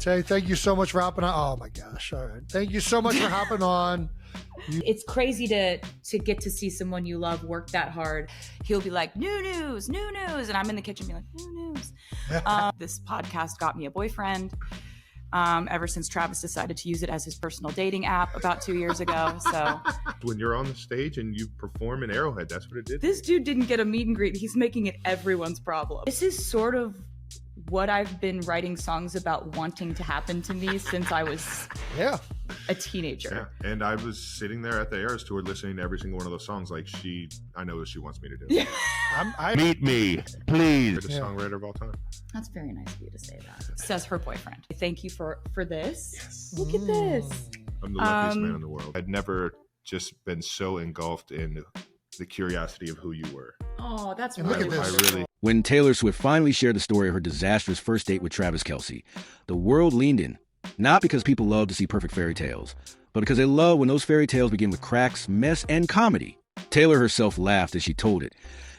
Tay, thank you so much for hopping on. Oh my gosh. All right. Thank you so much for hopping on. It's crazy to get to see someone you love work that hard. He'll be like, new news. And I'm in the kitchen being like, new news. This podcast got me a boyfriend. Ever since Travis decided to use it as his personal dating app about 2 years ago. So when you're on the stage and you perform in Arrowhead, that's what it did. This dude didn't get a meet and greet. He's making it everyone's problem. This is sort of what I've been writing songs about wanting to happen to me since I was a teenager. Yeah. And I was sitting there at the Eras tour listening to every single one of those songs like I know what she wants me to do. Yeah. Meet me, please. The songwriter of all time. That's very nice of you to say that. Says her boyfriend. Thank you for this. Yes. Look at this. I'm the luckiest man in the world. I'd never just been so engulfed in the curiosity of who you were. Oh, that's Look really at this. wonderful. When Taylor Swift finally shared the story of her disastrous first date with Travis Kelce, the world leaned in, not because people love to see perfect fairy tales, but because they love when those fairy tales begin with cracks, mess, and comedy. Taylor herself laughed as she told it,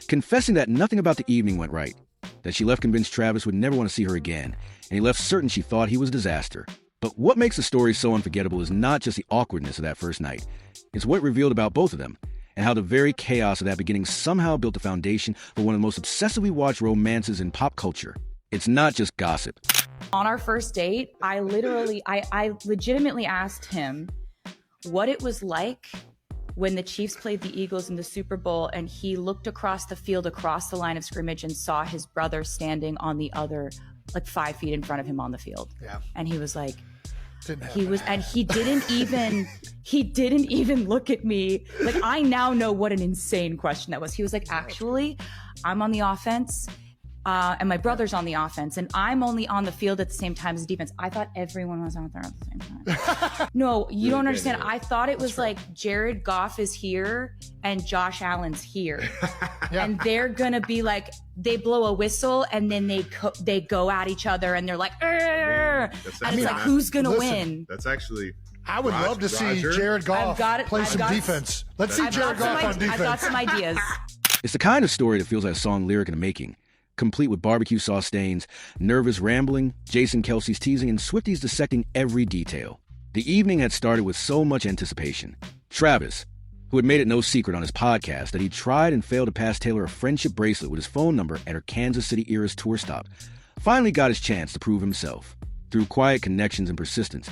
confessing that nothing about the evening went right, that she left convinced Travis would never want to see her again, and he left certain she thought he was a disaster. But what makes the story so unforgettable is not just the awkwardness of that first night, it's what it revealed about both of them, and how the very chaos of that beginning somehow built a foundation for one of the most obsessively watched romances in pop culture. It's not just gossip. On our first date, I legitimately asked him what it was like when the Chiefs played the Eagles in the Super Bowl and he looked across the field, across the line of scrimmage, and saw his brother standing on the other, like 5 feet in front of him on the field. Yeah. And he was like, he didn't even look at me. Like, I now know what an insane question that was. He was like, actually, I'm on the offense. And my brother's on the offense, and I'm only on the field at the same time as the defense. I thought everyone was out there at the same time. No, you don't understand. I thought it was like Jared Goff is here and Josh Allen's here. And they're going to be like, they blow a whistle and then they go at each other and they're like, and it's like, who's going to win? That's actually... I would love to see Jared Goff play some defense. Let's see Jared Goff on defense. I've got some ideas. It's the kind of story that feels like a song lyric in the making, complete with barbecue sauce stains, nervous rambling, Jason Kelce's teasing, and Swifties dissecting every detail. The evening had started with so much anticipation. Travis, who had made it no secret on his podcast that he tried and failed to pass Taylor a friendship bracelet with his phone number at her Kansas City Eras tour stop, finally got his chance to prove himself. Through quiet connections and persistence,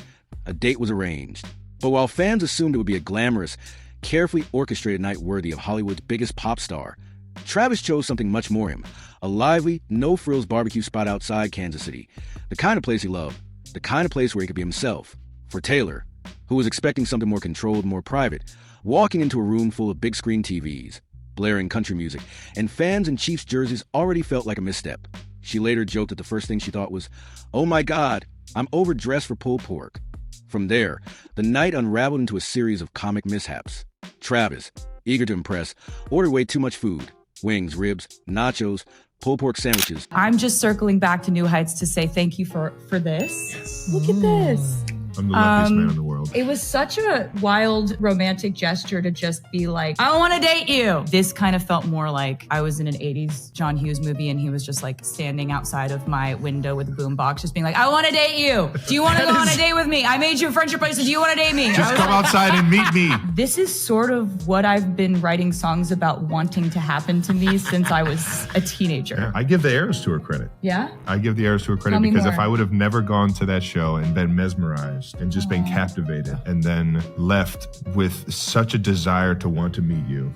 a date was arranged. But while fans assumed it would be a glamorous, carefully orchestrated night worthy of Hollywood's biggest pop star, Travis chose something much more him, a lively, no-frills barbecue spot outside Kansas City, the kind of place he loved, the kind of place where he could be himself. For Taylor, who was expecting something more controlled, more private, walking into a room full of big-screen TVs, blaring country music, and fans in Chiefs jerseys already felt like a misstep. She later joked that the first thing she thought was, "Oh my God, I'm overdressed for pulled pork." From there, the night unraveled into a series of comic mishaps. Travis, eager to impress, ordered way too much food. Wings, ribs, nachos, pulled pork sandwiches. I'm just circling back to New Heights to say thank you for this. Yes. Look at this. I'm the luckiest man in the world. It was such a wild romantic gesture to just be like, I want to date you. This kind of felt more like I was in an 80s John Hughes movie and he was just like standing outside of my window with a boombox just being like, I want to date you. Do you want to go on a date with me? I made you a friendship bracelet. Do you want to date me? Just come outside and meet me. This is sort of what I've been writing songs about wanting to happen to me since I was a teenager. Yeah, I give the Eras Tour credit. Yeah? I give the Eras Tour credit because if I would have never gone to that show and been mesmerized and just been captivated and then left with such a desire to want to meet you,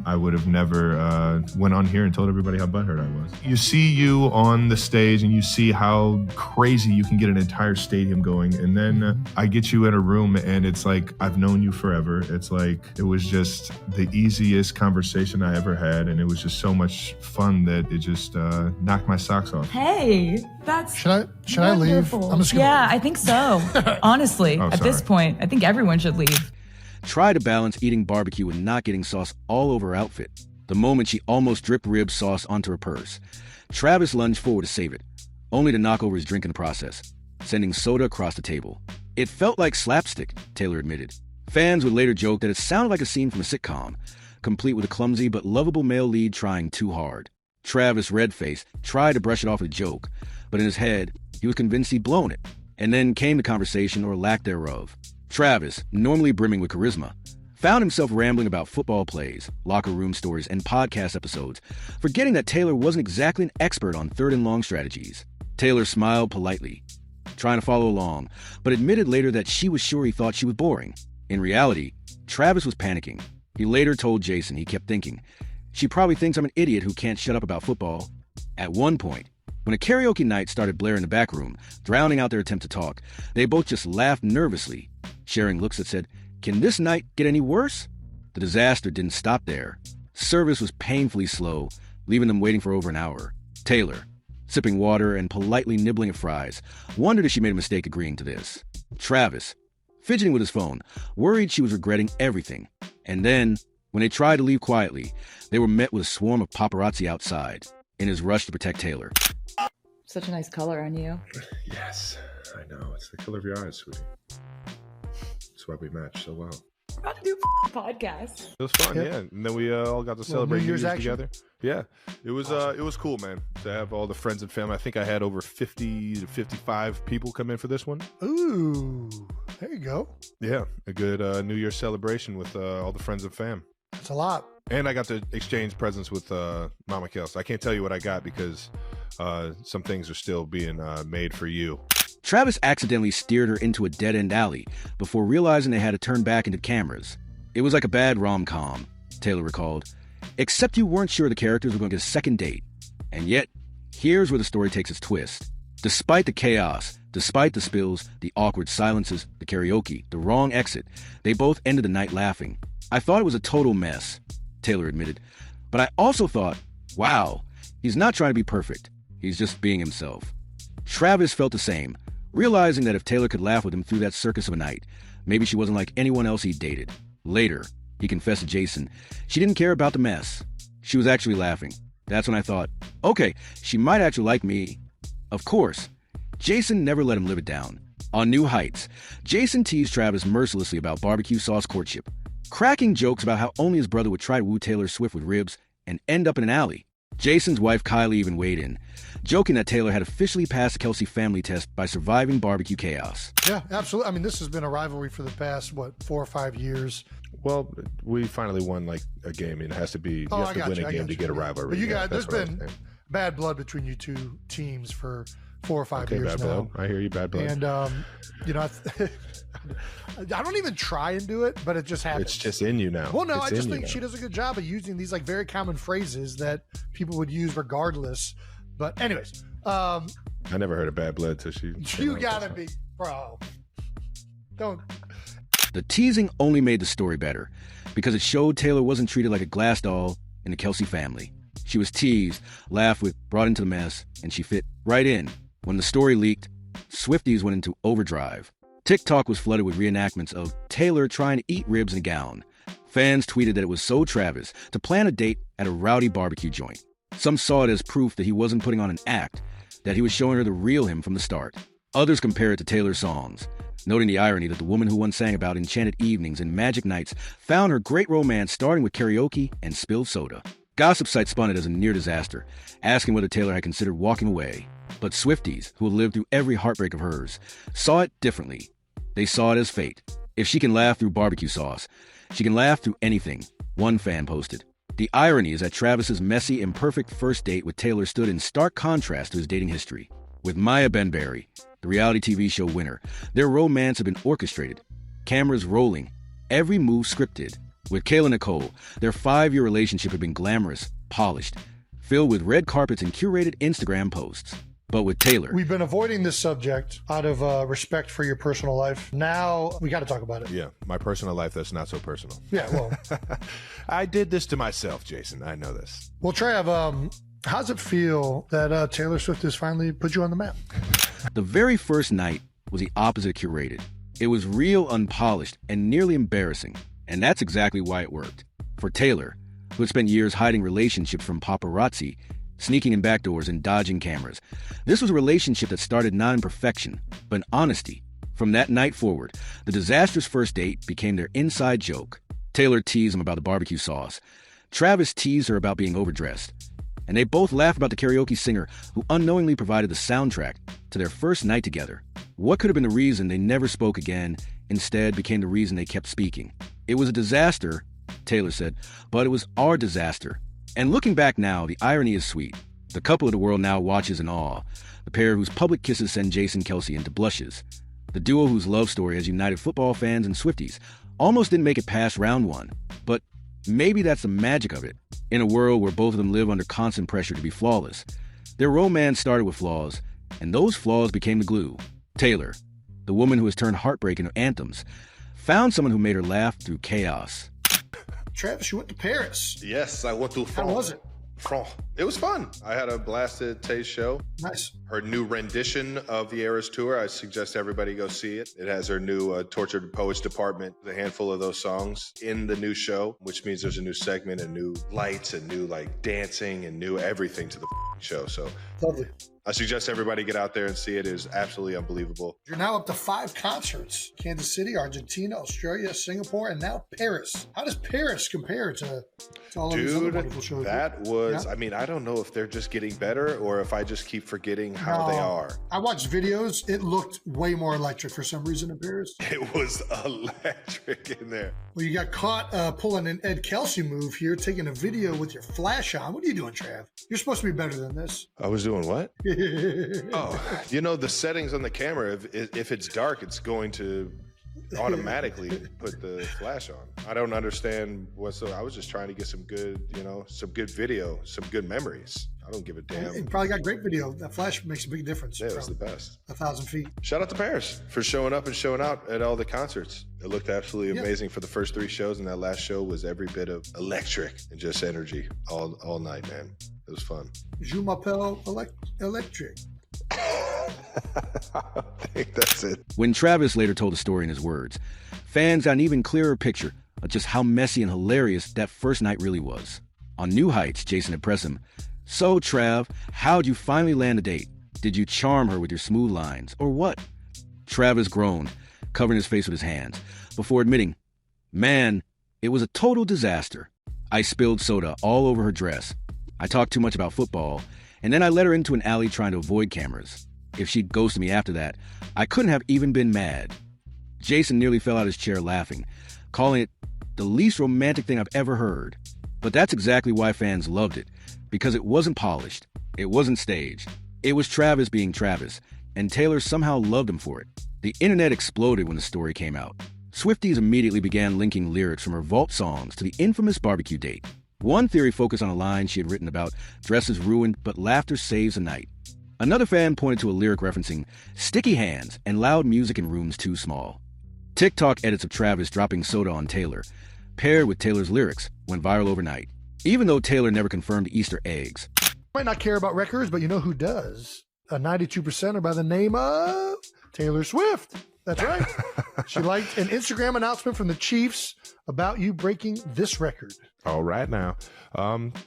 I would have never went on here and told everybody how butthurt I was. You see you on the stage and you see how crazy you can get an entire stadium going, and then I get you in a room and it's like I've known you forever. It's like it was just the easiest conversation I ever had, and it was just so much fun that it just knocked my socks off. Hey, that's Should I leave? I'm just gonna I think so. Honestly, at this point, I think everyone should leave. Try to balance eating barbecue with not getting sauce all over her outfit. The moment she almost dripped rib sauce onto her purse, Travis lunged forward to save it, only to knock over his drink in the process, sending soda across the table. It felt like slapstick, Taylor admitted. Fans would later joke that it sounded like a scene from a sitcom, complete with a clumsy but lovable male lead trying too hard. Travis, red-faced, tried to brush it off with a joke, but in his head, he was convinced he'd blown it. And then came the conversation, or lack thereof. Travis, normally brimming with charisma, found himself rambling about football plays, locker room stories, and podcast episodes, forgetting that Taylor wasn't exactly an expert on third and long strategies. Taylor smiled politely, trying to follow along, but admitted later that she was sure he thought she was boring. In reality, Travis was panicking. He later told Jason he kept thinking, "She probably thinks I'm an idiot who can't shut up about football." At one point, when a karaoke night started blaring in the back room, drowning out their attempt to talk, they both just laughed nervously, sharing looks that said, "Can this night get any worse?" The disaster didn't stop there. Service was painfully slow, leaving them waiting for over an hour. Taylor, sipping water and politely nibbling at fries, wondered if she made a mistake agreeing to this. Travis, fidgeting with his phone, worried she was regretting everything. And then, when they tried to leave quietly, they were met with a swarm of paparazzi outside, in his rush to protect Taylor. Such a nice color on you. Yes, I know. It's the color of your eyes, sweetie. That's why we match so well. We're about to do a podcast. It was fun, yeah. And then we all got to celebrate New Year's together. Yeah, it was awesome. It was cool, man, to have all the friends and family. I think I had over 50 to 55 people come in for this one. Ooh, there you go. Yeah, a good New Year's celebration with all the friends and fam. That's a lot. And I got to exchange presents with Mama Kelce. I can't tell you what I got because some things are still being made for you. Travis accidentally steered her into a dead-end alley before realizing they had to turn back into cameras. It was like a bad rom-com, Taylor recalled. Except you weren't sure the characters were going to get a second date. And yet, here's where the story takes its twist. Despite the chaos, despite the spills, the awkward silences, the karaoke, the wrong exit, they both ended the night laughing. "I thought it was a total mess," Taylor admitted. "But I also thought, wow, he's not trying to be perfect. He's just being himself." Travis felt the same, realizing that if Taylor could laugh with him through that circus of a night, maybe she wasn't like anyone else he'd dated. Later, he confessed to Jason, she didn't care about the mess. She was actually laughing. That's when I thought, okay, she might actually like me. Of course, Jason never let him live it down. On New Heights, Jason teased Travis mercilessly about barbecue sauce courtship, cracking jokes about how only his brother would try to woo Taylor Swift with ribs and end up in an alley. Jason's wife Kylie even weighed in, joking that Taylor had officially passed the Kelce family test by surviving barbecue chaos. Yeah, absolutely. I mean, this has been a rivalry for the past, 4 or 5 years. Well, we finally won like a game, and it has to be you have to win a game to get a rivalry. But you guys, there's been bad blood between you two teams for 4 or 5 years bad now. Blood. I hear you, bad blood. And I don't even try and do it, but it just happens. It's just in you now. Well, no, I just think she does a good job of using these like very common phrases that people would use regardless. But anyways, I never heard of bad blood till she. You gotta be, bro. Don't. The teasing only made the story better because it showed Taylor wasn't treated like a glass doll in the Kelce family. She was teased, laughed with, brought into the mess, and she fit right in. When the story leaked, Swifties went into overdrive. TikTok was flooded with reenactments of Taylor trying to eat ribs in a gown. Fans tweeted that it was so Travis to plan a date at a rowdy barbecue joint. Some saw it as proof that he wasn't putting on an act, that he was showing her the real him from the start. Others compared it to Taylor's songs, noting the irony that the woman who once sang about enchanted evenings and magic nights found her great romance starting with karaoke and spilled soda. Gossip sites spun it as a near disaster, asking whether Taylor had considered walking away. But Swifties, who had lived through every heartbreak of hers, saw it differently. They saw it as fate. If she can laugh through barbecue sauce, she can laugh through anything, one fan posted. The irony is that Travis's messy, imperfect first date with Taylor stood in stark contrast to his dating history. With Maya Benberry, the reality TV show winner, their romance had been orchestrated, cameras rolling, every move scripted. With Kayla Nicole, their 5-year relationship had been glamorous, polished, filled with red carpets and curated Instagram posts. But with Taylor, we've been avoiding this subject out of respect for your personal life. Now we got to talk about it. Yeah, my personal life, that's not so personal. Yeah, well. I did this to myself, Jason. I know this. Well, Trav, how's it feel that Taylor Swift has finally put you on the map? The very first night was the opposite of curated. It was real, unpolished, and nearly embarrassing. And that's exactly why it worked. For Taylor, who had spent years hiding relationships from paparazzi, sneaking in back doors and dodging cameras, this was a relationship that started not in perfection, but in honesty. From that night forward, the disastrous first date became their inside joke. Taylor teased him about the barbecue sauce. Travis teased her about being overdressed. And they both laughed about the karaoke singer who unknowingly provided the soundtrack to their first night together. What could have been the reason they never spoke again instead became the reason they kept speaking? It was a disaster, Taylor said, but it was our disaster. And looking back now, the irony is sweet. The couple of the world now watches in awe, the pair whose public kisses send Jason Kelce into blushes, the duo whose love story has united football fans and Swifties, almost didn't make it past round one. But maybe that's the magic of it. In a world where both of them live under constant pressure to be flawless, their romance started with flaws, and those flaws became the glue. Taylor, the woman who has turned heartbreak into anthems, found someone who made her laugh through chaos. Travis, you went to Paris. Yes, I went to France. How was it? France. It was fun. I had a blasted Tay's show. Nice. Her new rendition of the Eras Tour. I suggest everybody go see it. It has her new Tortured Poets department, a handful of those songs in the new show, which means there's a new segment and new lights and new like dancing and new everything to the show. So Lovely. I suggest everybody get out there and see it. It is absolutely unbelievable. You're now up to 5 concerts. Kansas City, Argentina, Australia, Singapore, and now Paris. How does Paris compare to all of these other wonderful shows? That was, Yeah. I mean, I don't know if they're just getting better or if I just keep forgetting how they are. I watched videos. It looked way more electric for some reason in Paris. It was electric in there. Well, you got caught pulling an Ed Kelce move here, taking a video with your flash on. What are you doing, Trav? You're supposed to be better than this. I was doing what? Oh, you know, the settings on the camera, if it's dark, it's going to automatically put the flash on. I don't understand I was just trying to get some good, some good video, some good memories. I don't give a damn. You probably got great video. That flash makes a big difference. Yeah, it was the best. 1,000 feet. Shout out to Paris for showing up and showing out at all the concerts. It looked absolutely amazing for the first 3 shows, and that last show was every bit of electric and just energy all night, man. It was fun. Je m'appelle Electric. I think that's it. When Travis later told the story in his words, fans got an even clearer picture of just how messy and hilarious that first night really was. On New Heights, Jason had pressed him, "So, Trav, how'd you finally land a date? Did you charm her with your smooth lines, or what?" Travis groaned, covering his face with his hands, before admitting, "Man, it was a total disaster. I spilled soda all over her dress. I talked too much about football, and then I led her into an alley trying to avoid cameras. If she'd ghosted me after that, I couldn't have even been mad." Jason nearly fell out of his chair laughing, calling it the least romantic thing I've ever heard. But that's exactly why fans loved it, because it wasn't polished, it wasn't staged. It was Travis being Travis, and Taylor somehow loved him for it. The internet exploded when the story came out. Swifties immediately began linking lyrics from her vault songs to the infamous barbecue date. One theory focused on a line she had written about dresses ruined, but laughter saves a night. Another fan pointed to a lyric referencing sticky hands and loud music in rooms too small. TikTok edits of Travis dropping soda on Taylor, paired with Taylor's lyrics, went viral overnight, even though Taylor never confirmed Easter eggs. Might not care about records, but you know who does? A 92%er by the name of Taylor Swift. That's right. She liked an Instagram announcement from the Chiefs about you breaking this record. All right now.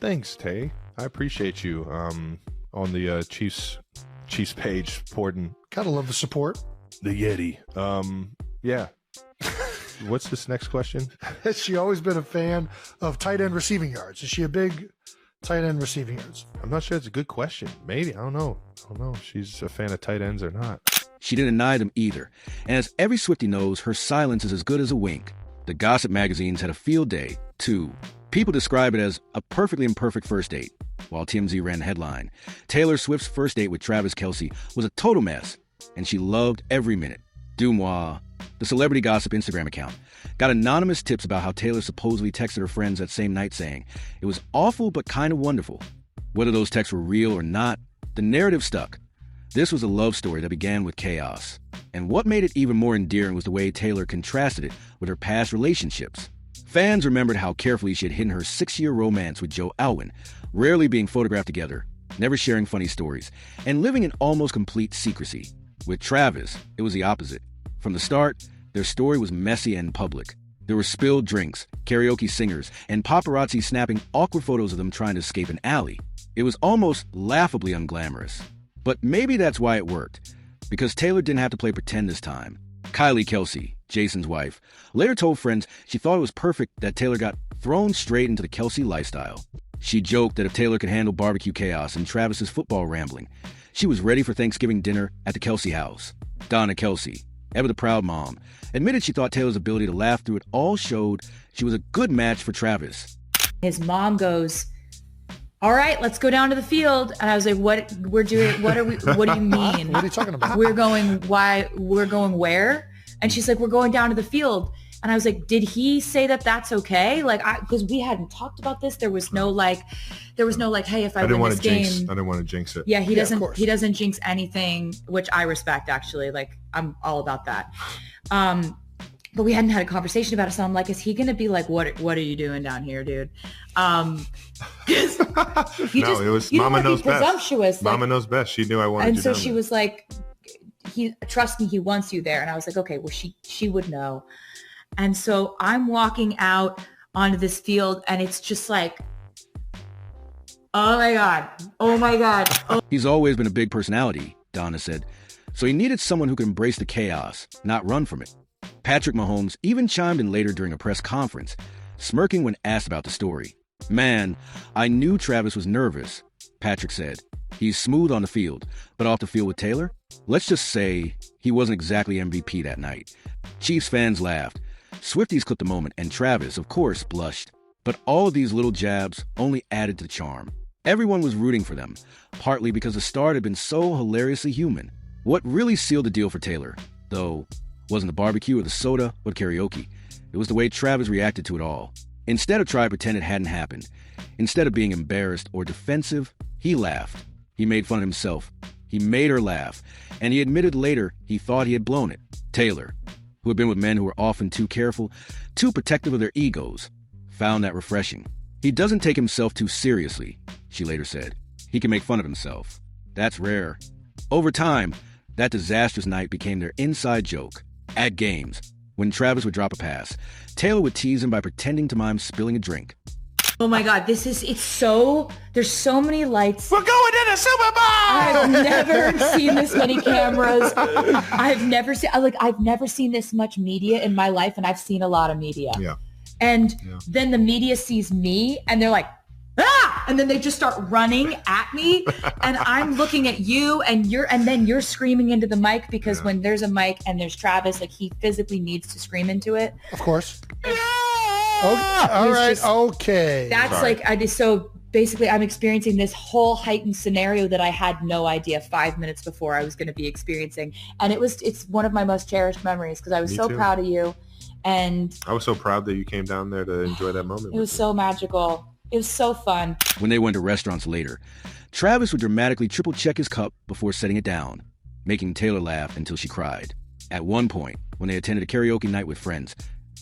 Thanks, Tay. I appreciate you on the Chiefs page supporting. Gotta love the support. The Yeti. Yeah. What's this next question? Has she always been a fan of tight end receiving yards? Is she a big tight end receiving yards? I'm not sure. It's a good question. Maybe. I don't know if she's a fan of tight ends or not. She didn't deny them either, and as every Swiftie knows, her silence is as good as a wink. The gossip magazines had a field day, too. People describe it as a perfectly imperfect first date, while TMZ ran the headline, "Taylor Swift's first date with Travis Kelce was a total mess, and she loved every minute." Dumois, the celebrity gossip Instagram account, got anonymous tips about how Taylor supposedly texted her friends that same night saying, "It was awful but kind of wonderful." Whether those texts were real or not, the narrative stuck. This was a love story that began with chaos. And what made it even more endearing was the way Taylor contrasted it with her past relationships. Fans remembered how carefully she had hidden her 6-year romance with Joe Alwyn, rarely being photographed together, never sharing funny stories, and living in almost complete secrecy. With Travis, it was the opposite. From the start, their story was messy and public. There were spilled drinks, karaoke singers, and paparazzi snapping awkward photos of them trying to escape an alley. It was almost laughably unglamorous. But maybe that's why it worked, because Taylor didn't have to play pretend this time. Kylie Kelce, Jason's wife, later told friends she thought it was perfect that Taylor got thrown straight into the Kelce lifestyle. She joked that if Taylor could handle barbecue chaos and Travis's football rambling, she was ready for Thanksgiving dinner at the Kelce house. Donna Kelce, ever the proud mom, admitted she thought Taylor's ability to laugh through it all showed she was a good match for Travis. His mom goes, all right, let's go down to the field. And I was like, what do you mean? What are you talking about? We're going where? And she's like, we're going down to the field. And I was like, did he say that that's okay? Like, because we hadn't talked about this. There was no like, hey, if I win this game. I didn't want to jinx it. Yeah, he doesn't jinx anything, which I respect actually. Like, I'm all about that. But we hadn't had a conversation about it. So I'm like, is he going to be like, what are you doing down here, dude? It was Mama knows best. Presumptuous. Mama knows best. She knew I wanted and you so down she there. was like, trust me, he wants you there. And I was like, okay, well, she would know. And so I'm walking out onto this field and it's just like, oh my God. Oh. He's always been a big personality, Donna said. So he needed someone who could embrace the chaos, not run from it. Patrick Mahomes even chimed in later during a press conference, smirking when asked about the story. Man, I knew Travis was nervous, Patrick said. He's smooth on the field, but off the field with Taylor? Let's just say he wasn't exactly MVP that night. Chiefs fans laughed. Swifties clipped the moment, and Travis, of course, blushed. But all of these little jabs only added to the charm. Everyone was rooting for them, partly because the start had been so hilariously human. What really sealed the deal for Taylor, though, wasn't the barbecue or the soda or karaoke. It was the way Travis reacted to it all. Instead of trying to pretend it hadn't happened, instead of being embarrassed or defensive, he laughed. He made fun of himself. He made her laugh. And he admitted later he thought he had blown it. Taylor, who had been with men who were often too careful, too protective of their egos, found that refreshing. He doesn't take himself too seriously, she later said. He can make fun of himself. That's rare. Over time, that disastrous night became their inside joke. At games, when Travis would drop a pass, Taylor would tease him by pretending to mime spilling a drink. Oh my God, there's so many lights. We're going to the Super Bowl! I've never seen this many cameras. I've never seen this much media in my life, and I've seen a lot of media. Yeah. And then the media sees me and they're like, ah! And then they just start running at me. And I'm looking at you and then you're screaming into the mic because when there's a mic and there's Travis, like he physically needs to scream into it. Of course. Okay. All right. Okay. That's sorry. So basically I'm experiencing this whole heightened scenario that I had no idea 5 minutes before I was going to be experiencing. And it's one of my most cherished memories because I was so proud of you. And I was so proud that you came down there to enjoy that moment. It was so magical. It was so fun. When they went to restaurants later, Travis would dramatically triple check his cup before setting it down, making Taylor laugh until she cried. At one point, when they attended a karaoke night with friends,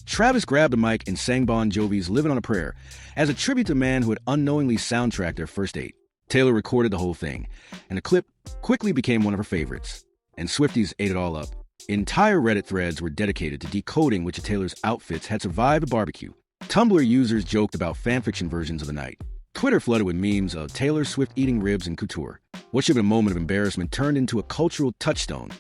Travis grabbed the mic and sang Bon Jovi's Living on a Prayer as a tribute to a man who had unknowingly soundtracked their first date. Taylor recorded the whole thing, and the clip quickly became one of her favorites. And Swifties ate it all up. Entire Reddit threads were dedicated to decoding which of Taylor's outfits had survived the barbecue. Tumblr users joked about fanfiction versions of the night. Twitter flooded with memes of Taylor Swift eating ribs in couture. What should have been a moment of embarrassment turned into a cultural touchstone,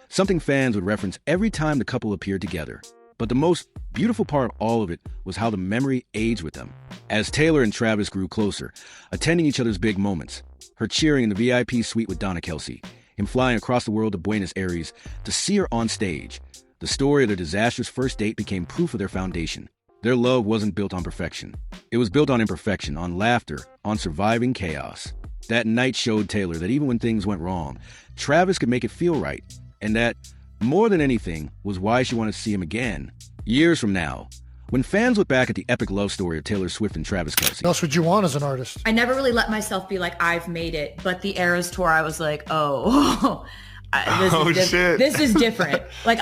something fans would reference every time the couple appeared together. But the most beautiful part of all of it was how the memory aged with them. As Taylor and Travis grew closer, attending each other's big moments, her cheering in the VIP suite with Donna Kelce, him flying across the world to Buenos Aires to see her on stage, the story of their disastrous first date became proof of their foundation. Their love wasn't built on perfection. It was built on imperfection, on laughter, on surviving chaos. That night showed Taylor that even when things went wrong, Travis could make it feel right, and that, more than anything, was why she wanted to see him again. Years from now, when fans look back at the epic love story of Taylor Swift and Travis Kelce. What else would you want as an artist? I never really let myself be like, I've made it. But the Eras tour, I was like, oh, this is different. Like,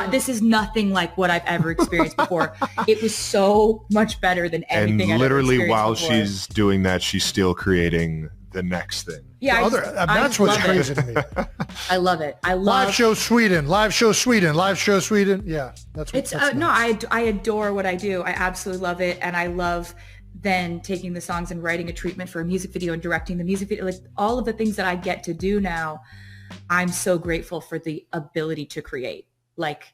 this is nothing like what I've ever experienced before. It was so much better than anything And I've ever literally while experienced before. she's doing that, she's still creating the next thing. Yeah, that's what's crazy to me. I love it. Live show Sweden. Yeah, that's it's nice. no. I adore what I do. I absolutely love it, and I love then taking the songs and writing a treatment for a music video and directing the music video. Like all of the things that I get to do now, I'm so grateful for the ability to create. Like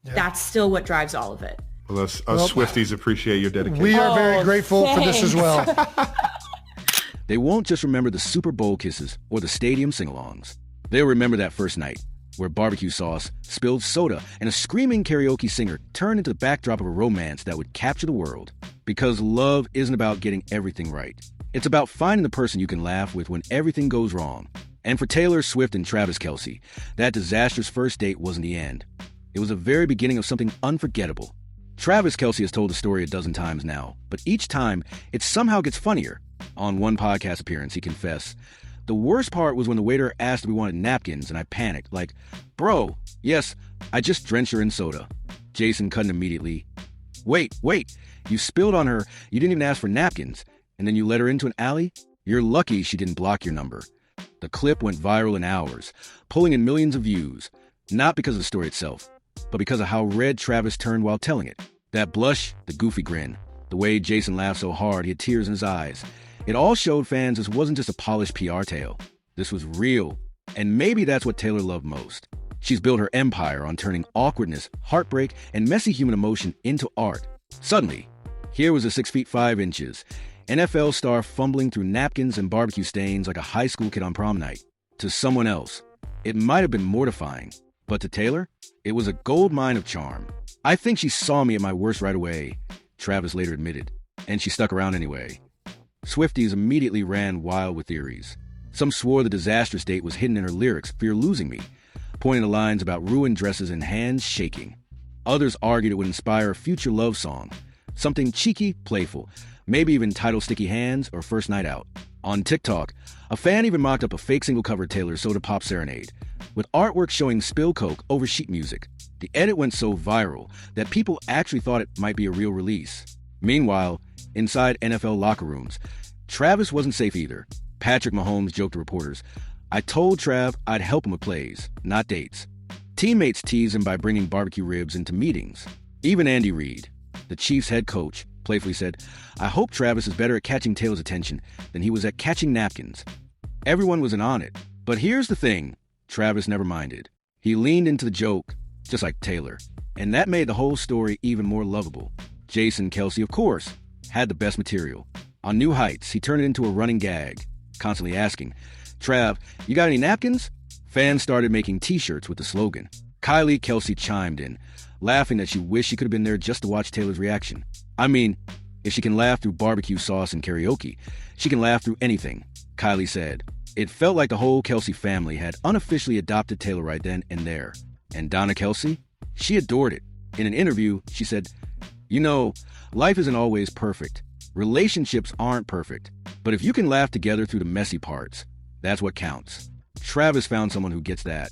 that's still what drives all of it. Well, us Swifties appreciate your dedication. We are very grateful for this as well. They won't just remember the Super Bowl kisses or the stadium sing-alongs. They'll remember that first night, where barbecue sauce, spilled soda, and a screaming karaoke singer turned into the backdrop of a romance that would capture the world. Because love isn't about getting everything right. It's about finding the person you can laugh with when everything goes wrong. And for Taylor Swift and Travis Kelce, that disastrous first date wasn't the end. It was the very beginning of something unforgettable. Travis Kelce has told the story a dozen times now, but each time, it somehow gets funnier. On one podcast appearance, he confessed, "The worst part was when the waiter asked if we wanted napkins, and I panicked, like, 'Bro, yes, I just drenched her in soda.'" Jason cut in immediately. Wait, you spilled on her, you didn't even ask for napkins, and then you let her into an alley? You're lucky she didn't block your number." The clip went viral in hours, pulling in millions of views, not because of the story itself, but because of how red Travis turned while telling it. That blush, the goofy grin, the way Jason laughed so hard he had tears in his eyes. It all showed fans this wasn't just a polished PR tale. This was real. And maybe that's what Taylor loved most. She's built her empire on turning awkwardness, heartbreak, and messy human emotion into art. Suddenly, here was a 6 feet 5 inches, NFL star fumbling through napkins and barbecue stains like a high school kid on prom night. To someone else, it might have been mortifying. But to Taylor, it was a gold mine of charm. "I think she saw me at my worst right away," Travis later admitted. And she stuck around anyway. Swifties immediately ran wild with theories. Some swore the disastrous date was hidden in her lyrics, "Fear Losing Me," pointing to lines about ruined dresses and hands shaking. Others argued it would inspire a future love song, something cheeky, playful, maybe even titled Sticky Hands or First Night Out. On TikTok, a fan even mocked up a fake single-cover Taylor Soda Pop Serenade, with artwork showing Spill Coke over sheet music. The edit went so viral that people actually thought it might be a real release. Meanwhile, inside NFL locker rooms, Travis wasn't safe either. Patrick Mahomes joked to reporters, "I told Trav I'd help him with plays, not dates." Teammates teased him by bringing barbecue ribs into meetings. Even Andy Reid, the Chiefs head coach, playfully said, "I hope Travis is better at catching Taylor's attention than he was at catching napkins." Everyone was in on it. But here's the thing, Travis never minded. He leaned into the joke, just like Taylor. And that made the whole story even more lovable. Jason Kelce, of course, had the best material. On New Heights, he turned it into a running gag, constantly asking, "Trav, you got any napkins?" Fans started making t-shirts with the slogan. Kylie Kelce chimed in, laughing that she wished she could have been there just to watch Taylor's reaction. I mean, if she can laugh through barbecue sauce and karaoke, she can laugh through anything, Kylie said. It felt like the whole Kelce family had unofficially adopted Taylor right then and there. And Donna Kelce? She adored it. In an interview, she said, "You know, life isn't always perfect. Relationships aren't perfect. But if you can laugh together through the messy parts, that's what counts." Travis found someone who gets that.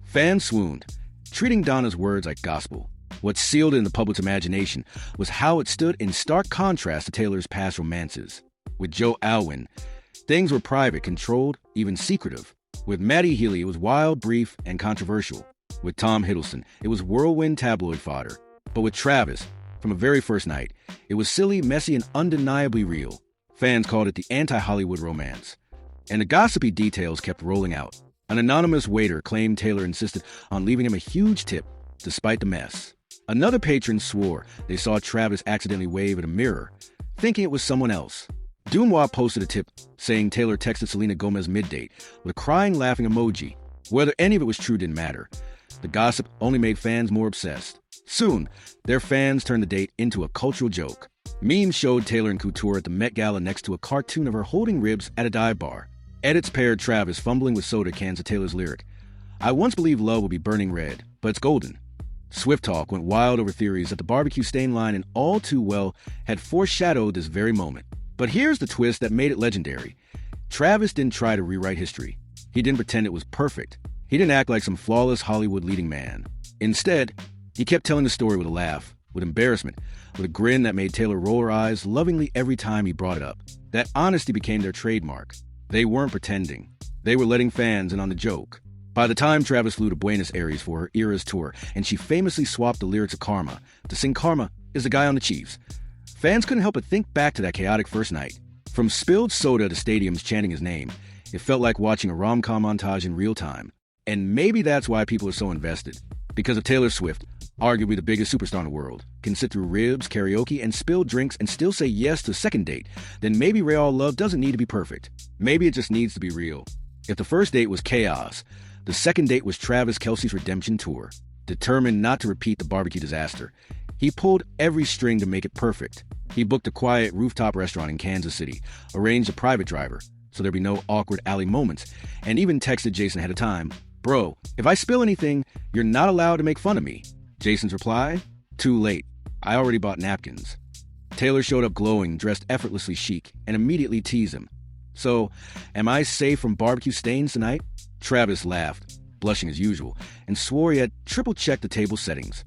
Fans swooned, treating Donna's words like gospel. What sealed it in the public's imagination was how it stood in stark contrast to Taylor's past romances. With Joe Alwyn, things were private, controlled, even secretive. With Maddie Healy, it was wild, brief, and controversial. With Tom Hiddleston, it was whirlwind tabloid fodder. But with Travis, from a very first night, it was silly, messy, and undeniably real. Fans called it the anti-Hollywood romance. And the gossipy details kept rolling out. An anonymous waiter claimed Taylor insisted on leaving him a huge tip, despite the mess. Another patron swore they saw Travis accidentally wave at a mirror, thinking it was someone else. Dumois posted a tip saying Taylor texted Selena Gomez mid-date with a crying, laughing emoji. Whether any of it was true didn't matter. The gossip only made fans more obsessed. Soon, their fans turned the date into a cultural joke. Memes showed Taylor in couture at the Met Gala next to a cartoon of her holding ribs at a dive bar. Edits paired Travis fumbling with soda cans to Taylor's lyric, "I once believed love would be burning red, but it's golden." Swift Talk went wild over theories that the barbecue stain line and All Too Well had foreshadowed this very moment. But here's the twist that made it legendary. Travis didn't try to rewrite history. He didn't pretend it was perfect. He didn't act like some flawless Hollywood leading man. Instead, he kept telling the story with a laugh, with embarrassment, with a grin that made Taylor roll her eyes lovingly every time he brought it up. That honesty became their trademark. They weren't pretending. They were letting fans in on the joke. By the time Travis flew to Buenos Aires for her Eras tour, and she famously swapped the lyrics of Karma to sing Karma is the guy on the Chiefs, fans couldn't help but think back to that chaotic first night. From spilled soda to stadiums chanting his name, it felt like watching a rom-com montage in real time. And maybe that's why people are so invested. Because if Taylor Swift, arguably the biggest superstar in the world, can sit through ribs, karaoke, and spilled drinks and still say yes to a second date, then maybe Real Love doesn't need to be perfect. Maybe it just needs to be real. If the first date was chaos, The second date was Travis Kelce's redemption tour. Determined not to repeat the barbecue disaster, he pulled every string to make it perfect. He booked a quiet rooftop restaurant in Kansas City, arranged a private driver so there'd be no awkward alley moments, and even texted Jason ahead of time, "Bro, if I spill anything, you're not allowed to make fun of me." Jason's reply, "Too late. I already bought napkins." Taylor showed up glowing, dressed effortlessly chic, and immediately teased him. "So, am I safe from barbecue stains tonight?" Travis laughed, blushing as usual, and swore he had triple-checked the table settings.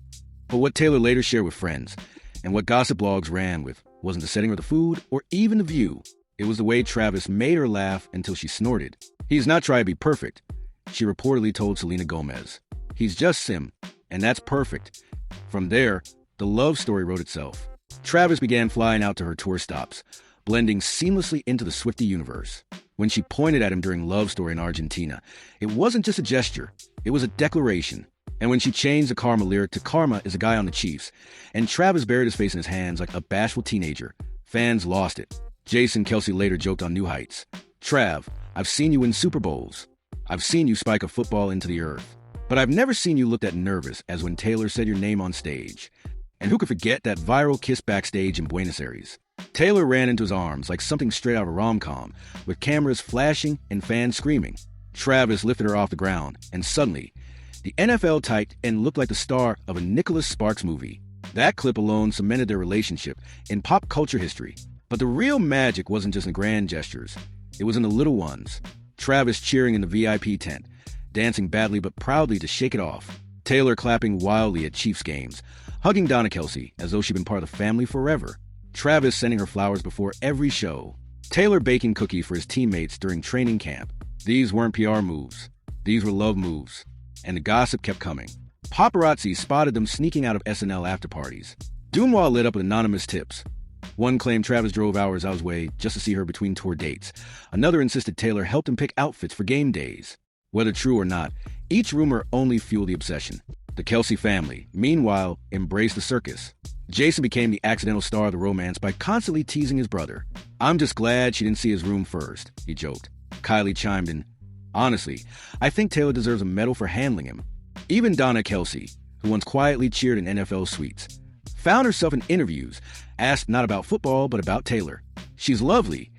But what Taylor later shared with friends, and what gossip blogs ran with, wasn't the setting or the food, or even the view. It was the way Travis made her laugh until she snorted. "He's not trying to be perfect," she reportedly told Selena Gomez. "He's just Sim, and that's perfect." From there, the love story wrote itself. Travis began flying out to her tour stops, blending seamlessly into the Swiftie universe. When she pointed at him during Love Story in Argentina, it wasn't just a gesture, it was a declaration. And when she changed the Karma lyric to "Karma is a guy on the Chiefs," and Travis buried his face in his hands like a bashful teenager, fans lost it. Jason Kelce later joked on New Heights, "Trav, I've seen you win Super Bowls. I've seen you spike a football into the earth. But I've never seen you look that nervous as when Taylor said your name on stage." And who could forget that viral kiss backstage in Buenos Aires? Taylor ran into his arms like something straight out of a rom-com, with cameras flashing and fans screaming. Travis lifted her off the ground, and suddenly, the NFL typed and looked like the star of a Nicholas Sparks movie. That clip alone cemented their relationship in pop culture history. But the real magic wasn't just in grand gestures. It was in the little ones. Travis cheering in the VIP tent, dancing badly but proudly to shake it off. Taylor clapping wildly at Chiefs games, hugging Donna Kelce as though she'd been part of the family forever. Travis sending her flowers before every show. Taylor baking cookies for his teammates during training camp. These weren't PR moves. These were love moves. And the gossip kept coming. Paparazzi spotted them sneaking out of SNL after parties. Dumois lit up with anonymous tips. One claimed Travis drove hours out of his way just to see her between tour dates. Another insisted Taylor helped him pick outfits for game days. Whether true or not, each rumor only fueled the obsession. The Kelce family, meanwhile, embraced the circus. Jason became the accidental star of the romance by constantly teasing his brother. "I'm just glad she didn't see his room first," he joked. Kylie chimed in, "Honestly, I think Taylor deserves a medal for handling him." Even Donna Kelce, who once quietly cheered in NFL suites, found herself in interviews, asked not about football, but about Taylor. "She's lovely,"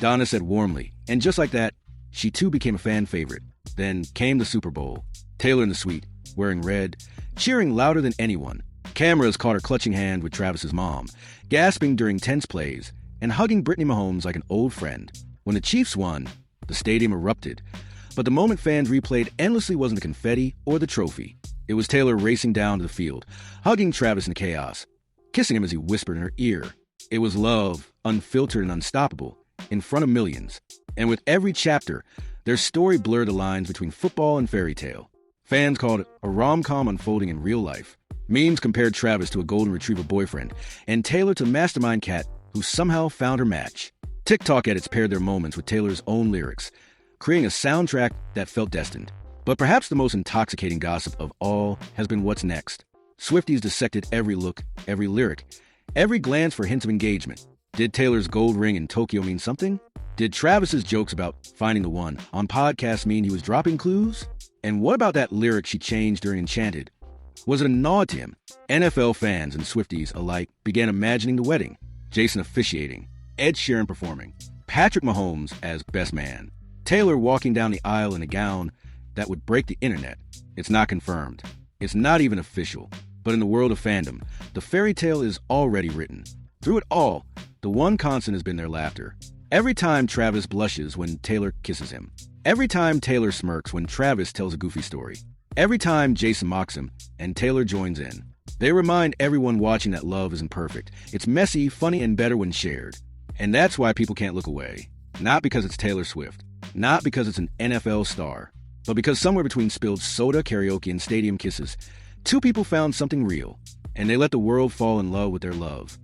Donna said warmly, and just like that, she too became a fan favorite. Then came the Super Bowl. Taylor in the suite, wearing red, cheering louder than anyone. Cameras caught her clutching hand with Travis's mom, gasping during tense plays, and hugging Brittany Mahomes like an old friend. When the Chiefs won, the stadium erupted. But the moment fans replayed endlessly wasn't the confetti or the trophy. It was Taylor racing down to the field, hugging Travis in the chaos, kissing him as he whispered in her ear. It was love, unfiltered and unstoppable, in front of millions. And with every chapter, their story blurred the lines between football and fairy tale. Fans called it a rom-com unfolding in real life. Memes compared Travis to a golden retriever boyfriend, and Taylor to mastermind cat who somehow found her match. TikTok edits paired their moments with Taylor's own lyrics, creating a soundtrack that felt destined. But perhaps the most intoxicating gossip of all has been what's next. Swifties dissected every look, every lyric, every glance for hints of engagement. Did Taylor's gold ring in Tokyo mean something? Did Travis's jokes about finding the one on podcasts mean he was dropping clues? And what about that lyric she changed during Enchanted? Was it a nod to him? NFL fans and Swifties alike began imagining the wedding. Jason officiating, Ed Sheeran performing, Patrick Mahomes as best man, Taylor walking down the aisle in a gown that would break the internet. It's not confirmed. It's not even official. But in the world of fandom, the fairy tale is already written. Through it all, the one constant has been their laughter. Every time Travis blushes when Taylor kisses him. Every time Taylor smirks when Travis tells a goofy story. Every time Jason mocks him and Taylor joins in. They remind everyone watching that love isn't perfect. It's messy, funny, and better when shared. And that's why people can't look away. Not because it's Taylor Swift. Not because it's an NFL star. But because somewhere between spilled soda, karaoke, and stadium kisses, two people found something real. And they let the world fall in love with their love.